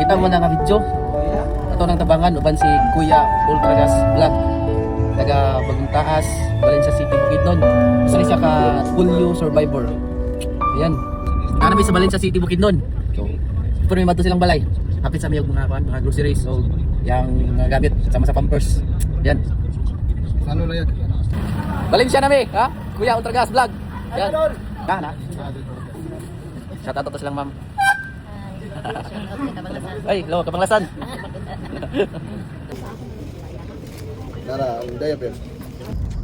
Kita mo na nga video. Ito nang tabangan uban si Kuya Ultragas Vlog. Taga Bagong Taas, Valencia City, Bukidnon. Isa rin siya ka polio survivor. Ayan. Nanami sa Valencia City, Bukidnon. So, pero may madto silang balay. Hapit sa mga groceries. So, yung mga gamit sama sa Pampers. Yan. Ano na yan? Valencia nami, ha? Kuya Ultragas Vlog. Yan. Na. Shout out to silang ma'am. Ay, hello, Kapanglasan. Dara, ang diaper.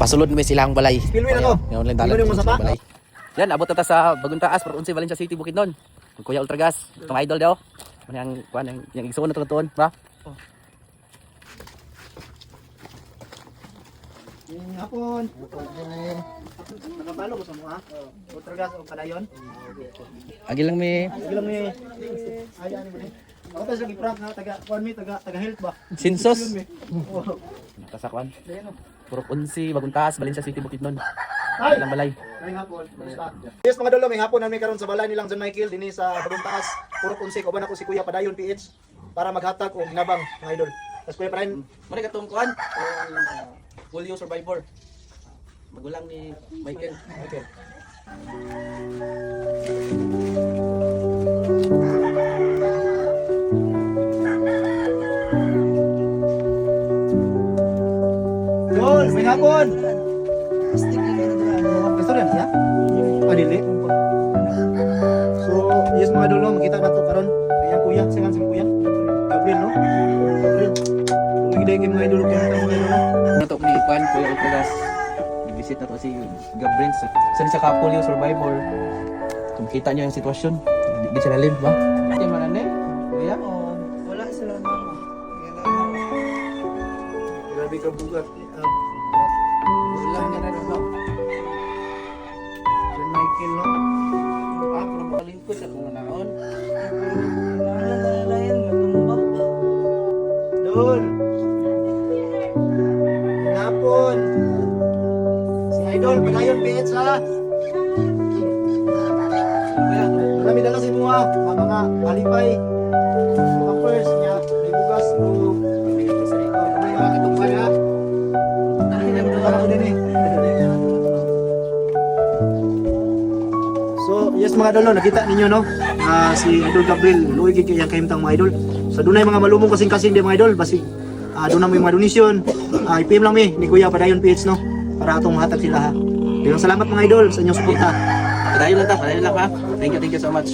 Pasulod kami silang balay. Pilwin ako. Yung online dalan. Pilwin mo sa pa? Balay. Yan, abot na ta sa Bagong Taas, Province Valencia City, Bukidnon. Ang Kuya Ultragas, itong idol daw. Yang igsoon na tuon, ba? Hapon. Nakapalo ko sa mga. Ultragas o palayon. Agi lang mi Sige lang ni. Ayan mo ni. Ako tayo sa giprank ha, taga health ba? Sinsos. Oo. Nakasakwan. Purok Unsi, Bagong Taas, Valencia City, Bukidnon. Ay! Ilang balay. May hapon. Yes mga dolo, may hapon namin karon sa balay nilang John Michael dinhi sa Bagong Taas. Puro kunsi ko ba na ko si Kuya Padayon PH para maghatag og ginabang mga idol. Tapos Kuya Padayon, Mari katong kuan. Polio survivor. Magulang ni Michael. okay. Yun, may hapon. Gusto rin, ya? Adili. So, yes mga dolo, makita na to karon. Kaya kuya, singan si kuya. Gabriel, no? Gabriel. Kung hindi kayo mga idol, kaya mga idol, no? Nato ni kuan Kuya Ultragas. Visit na to si Gabriel sa ka-polio survivor. Kung kita niyo yung sitwasyon, hindi sila live ba? Hindi man na Kuya. Wala sila ma'am. Grabe ka bugat. Wala na rin ba? John Michael, no? Pero makalingkod sa kung naon. Ano na yan? Matumba. Doon. Hapon. Si Idol, Padayon PH ha. Kuya, Marami dala si mga mga alipay. Mga first niya, may bugas o may mga katungkal ha. Ano din eh. So, yes mga idol, no, nakita ninyo no, si Idol Gabriel, luwi gid kay kahimtang mga idol. So dunay mga malumong kasing-kasing di mga idol, basig doon may mga donation. I-PM lang mi ni Kuya Padayon PH no, para atong hatag sila ha. Salamat mga idol sa inyong suporta. padayon lang ta, padayon lang ha. Thank you so much.